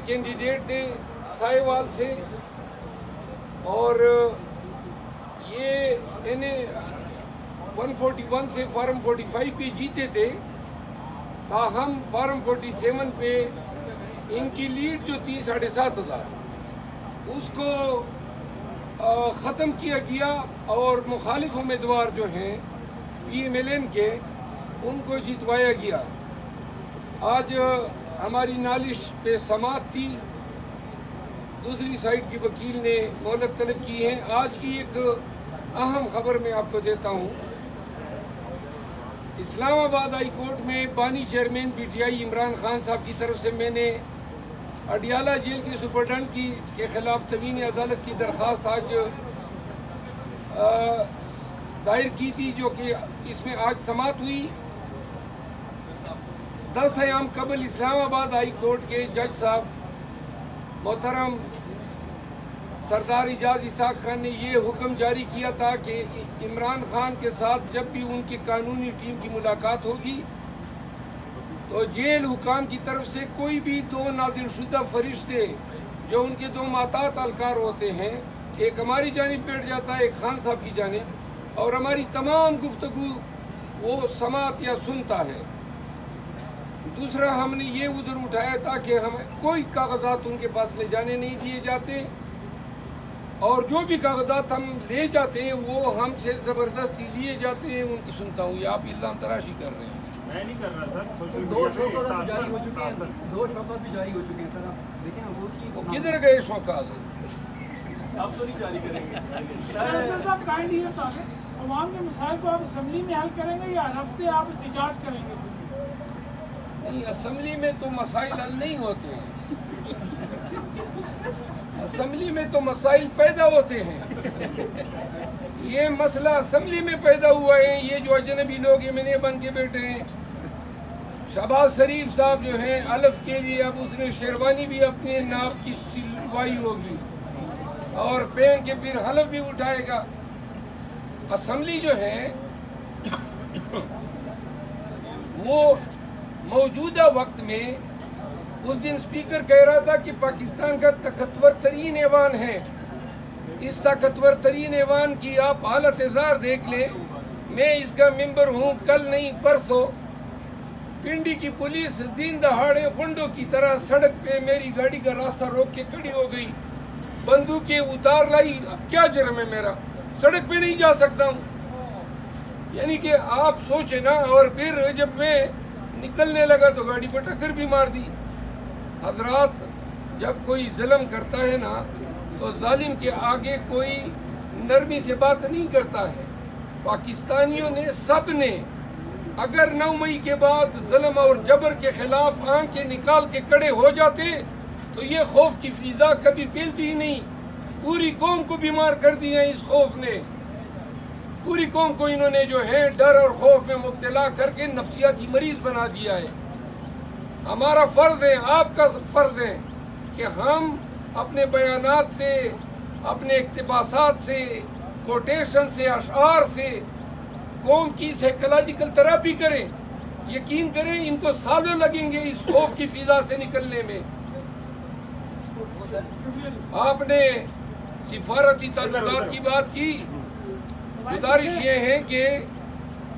Candidate تھے سائیوال سے، اور یہ انہیں 141 سے فارم 45 پہ جیتے تھے، تاہم فارم 47 پہ ان کی لیڈ جو تھی 7,500 اس کو ختم کیا گیا، اور مخالف امیدوار جو ہیں پی ایم ایل این کے ان کو جتوایا گیا۔ آج ہماری نالش پہ سماعت تھی، دوسری سائڈ کی وکیل نے مہلت طلب کی ہے۔ آج کی ایک اہم خبر میں آپ کو دیتا ہوں، اسلام آباد ہائی کورٹ میں بانی chairman P T I Imran Khan صاحب کی طرف سے میں نے اڈیالہ جیل کے سپرڈنٹ کے خلاف تمین عدالت کی درخواست آج دائر کی تھی، جو کہ اس میں آج سماعت ہوئی۔ 10 ایام قبل اسلام آباد ہائی کورٹ کے جج صاحب محترم سردار اعجاز اسحاق خان نے یہ حکم جاری کیا تھا کہ عمران خان کے ساتھ جب بھی ان کی قانونی ٹیم کی ملاقات ہوگی تو جیل حکام کی طرف سے کوئی بھی 2 نازل شدہ فرشتے جو ان کے 2 محتاط اہلکار ہوتے ہیں، ایک ہماری جانب بیٹھ جاتا ہے، ایک خان صاحب کی جانب، اور ہماری تمام گفتگو وہ سماعت یا سنتا ہے۔ دوسرا، ہم نے یہ عذر اٹھایا تھا کہ ہمیں کوئی کاغذات ان کے پاس لے جانے نہیں دیے جاتے، اور جو بھی کاغذات ہم لے جاتے ہیں وہ ہم سے زبردستی لیے جاتے ہیں۔ ان کی سنتا ہوں، یہ آپ الزام تراشی کر رہے ہیں۔ میں نہیں کر رہا سر، 2 شوکات جاری ہو چکے ہیں، 2 شوکات بھی جاری ہو چکے ہیں سر، آپ دیکھیں وہ کدھر گئے شوکات؟ آپ تو نہیں جاری کریں گے سر صاحب کائنڈلی یہ بتائیں، عوام کے مسائل کو آپ اسمبلی میں حل کریں گے یا ہر ہفتے آپ احتجاج کریں گے؟ نہیں، اسمبلی میں تو مسائل حل نہیں ہوتے ہیں، اسمبلی میں تو مسائل پیدا ہوتے ہیں۔ یہ مسئلہ اسمبلی میں پیدا ہوا ہے، یہ جو اجنبی لوگ ایمنے بن کے بیٹھے ہیں۔ شہباز شریف صاحب جو ہیں الف کے لیے اب اس نے شیروانی بھی اپنے ناپ کی سلوائی ہوگی اور پہن کے پھر حلف بھی اٹھائے گا۔ اسمبلی جو ہے وہ موجودہ وقت میں، اس دن اسپیکر کہہ رہا تھا کہ پاکستان کا طاقتور ترین ایوان ہے، اس طاقتور ترین ایوان کی آپ حالت زار دیکھ لیں۔ میں اس کا ممبر ہوں، کل نہیں پرسوں پنڈی کی پولیس دن دہاڑے غنڈوں کی طرح سڑک پہ میری گاڑی کا راستہ روک کے کھڑی ہو گئی، بندوقیں اتار لائی۔ اب کیا جرم ہے میرا؟ سڑک پہ نہیں جا سکتا ہوں۔ یعنی کہ آپ سوچیں نا، اور پھر جب میں نکلنے لگا تو گاڑی کو ٹکر بھی مار دی۔ حضرات، جب کوئی ظلم کرتا ہے نا تو ظالم کے آگے کوئی نرمی سے بات نہیں کرتا ہے۔ پاکستانیوں نے، سب نے، اگر 9 مئی کے بعد ظلم اور جبر کے خلاف آنکھیں نکال کے کھڑے ہو جاتے تو یہ خوف کی فضا کبھی پھیلتی ہی نہیں۔ پوری قوم کو بیمار کر دیا اس خوف نے، پوری قوم کو انہوں نے جو ہے ڈر اور خوف میں مبتلا کر کے نفسیاتی مریض بنا دیا ہے۔ ہمارا فرض ہے، آپ کا فرض ہے کہ ہم اپنے بیانات سے، اپنے اقتباسات سے، کوٹیشن سے، اشعار سے قوم کی سائیکولوجیکل تھراپی کریں۔ یقین کریں ان کو سالوں لگیں گے اس خوف کی فضا سے نکلنے میں۔ آپ نے سفارتی تعلقات کی بات کی، گزارش یہ ہے کہ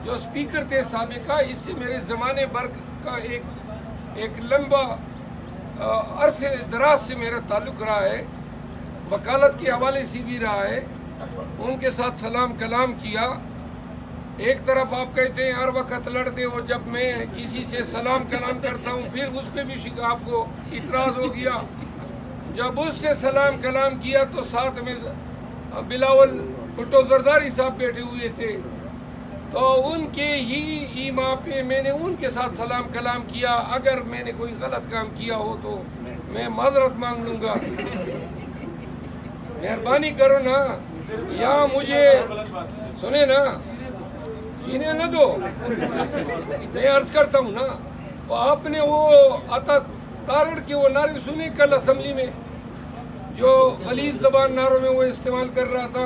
جو اسپیکر تھے سابقہ، اس سے میرے زمانے بھر کا ایک لمبا عرصے دراز سے میرا تعلق رہا ہے، وکالت کے حوالے سے بھی رہا ہے۔ ان کے ساتھ سلام کلام کیا۔ ایک طرف آپ کہتے ہیں ہر وقت لڑتے ہو، جب میں کسی سے سلام کلام کرتا ہوں پھر اس پہ بھی آپ کو اعتراض ہو گیا۔ جب اس سے سلام کلام کیا تو ساتھ میں بلاول بھٹو زرداری صاحب بیٹھے ہوئے تھے، تو ان کے ہی ایما پہ میں نے ان کے ساتھ سلام کلام کیا۔ اگر میں نے کوئی غلط کام کیا ہو تو میں معذرت مانگ لوں گا، مہربانی کرو نا، یا مجھے سنے نا، انہیں نہ دو، میں عرض کرتا ہوں نا۔ آپ نے وہ عطا تارڑ کے وہ نعرے سنے کل اسمبلی میں، جو غلیظ زبان نعروں میں وہ استعمال کر رہا تھا،